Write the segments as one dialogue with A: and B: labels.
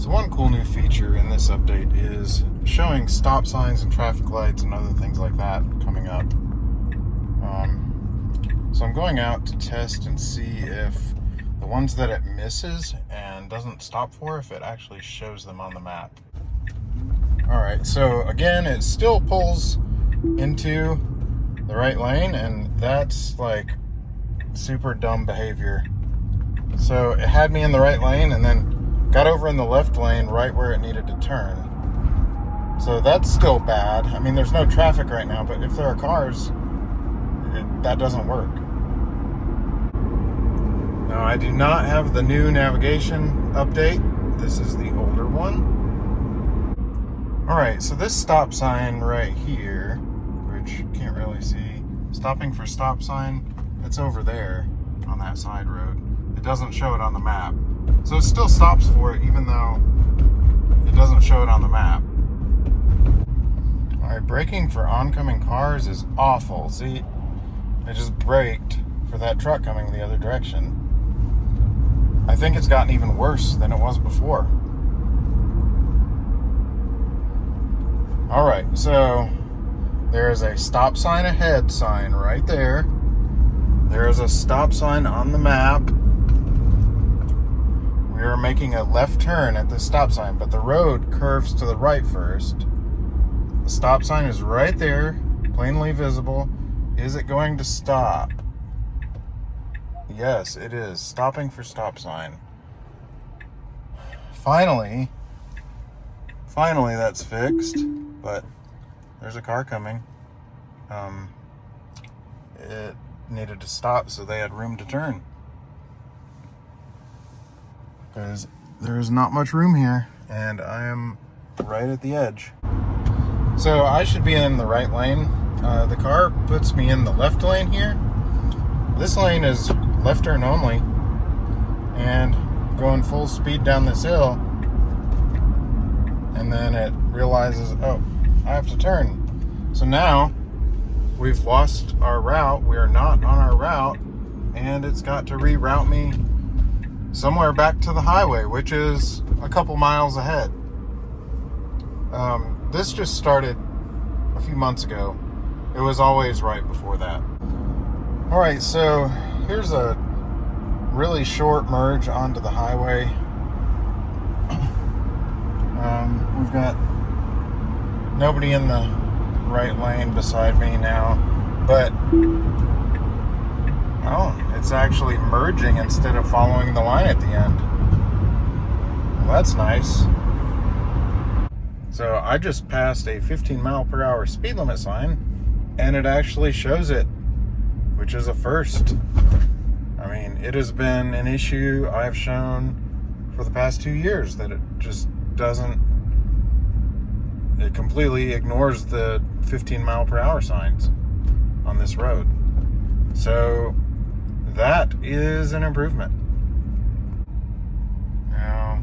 A: So one cool new feature in this update is showing stop signs and traffic lights and other things like that coming up. So I'm going out to test and see if the ones that it misses and doesn't stop for, if it actually shows them on the map. Alright, so again, it still pulls into the right lane, and that's like super dumb behavior. So it had me in the right lane and then got over in the left lane right where it needed to turn. So that's still bad. I mean, there's no traffic right now, but if there are cars, that doesn't work. Now, I do not have the new navigation update. This is the older one. Alright, so this stop sign right here, which you can't really see, stopping for stop sign, it's over there on that side road. It doesn't show it on the map. So it still stops for it even though it doesn't show it on the map. Alright, braking for oncoming cars is awful. See, I just braked for that truck coming the other direction. I think it's gotten even worse than it was before. Alright, so there is a stop sign ahead sign right there. There is a stop sign on the map. We are making a left turn at the stop sign, but the road curves to the right first. The stop sign is right there, plainly visible. Is it going to stop? Yes, it is. Stopping for stop sign. Finally that's fixed, but there's a car coming. It needed to stop so they had room to turn, because there is not much room here and I am right at the edge. So I should be in the right lane. The car puts me in the left lane here. This lane is left turn only, and going full speed down this hill, and then it realizes, oh, I have to turn. So now we've lost our route. We are not on our route, and it's got to reroute me somewhere back to the highway, which is a couple miles ahead. This just started a few months ago. It was always right before that. Alright, so here's a really short merge onto the highway. We've got nobody in the right lane beside me now, but oh, it's actually merging instead of following the line at the end. Well, that's nice. So I just passed a 15 mile per hour speed limit sign, and it actually shows it, which is a first. I mean, it has been an issue I've shown for the past 2 years, that it just doesn't, it completely ignores the 15 mile per hour signs on this road. So that is an improvement. Now,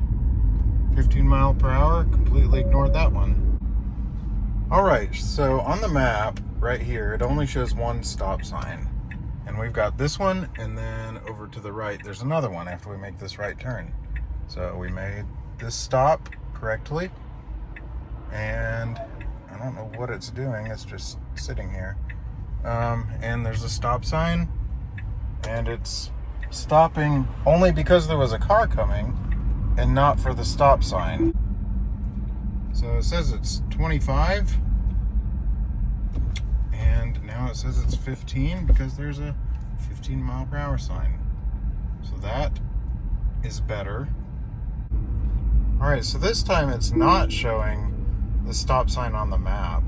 A: 15 mile per hour, completely ignored that one. Alright, so on the map right here, it only shows one stop sign. And we've got this one, and then over to the right, there's another one after we make this right turn. So we made this stop correctly, and I don't know what it's doing. It's just sitting here. And there's a stop sign, and it's stopping only because there was a car coming and not for the stop sign. So it says it's 25, and now it says it's 15 because there's a 15 mile per hour sign. So that is better. Alright, so this time it's not showing the stop sign on the map,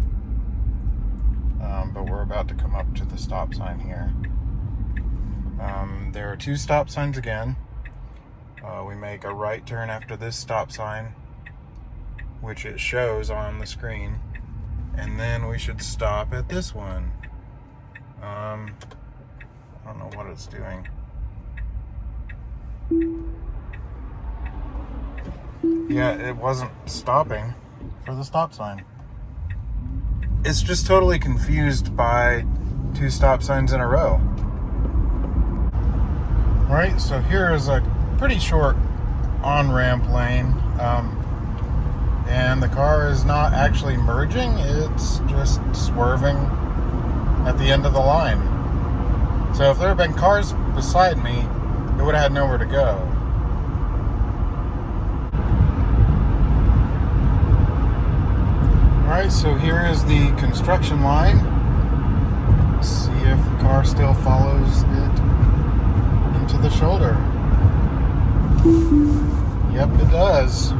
A: but we're about to come up to the stop sign here. There are two stop signs again. We make a right turn after this stop sign, which it shows on the screen, and then we should stop at this one. I don't know what it's doing. Yeah, it wasn't stopping for the stop sign. It's just totally confused by two stop signs in a row. Alright, so here is a pretty short on-ramp lane. and the car is not actually merging, it's just swerving at the end of the line. So if there had been cars beside me, it would have had nowhere to go. Alright, so here is the construction line. See if the car still follows it into the shoulder. Yep, it does.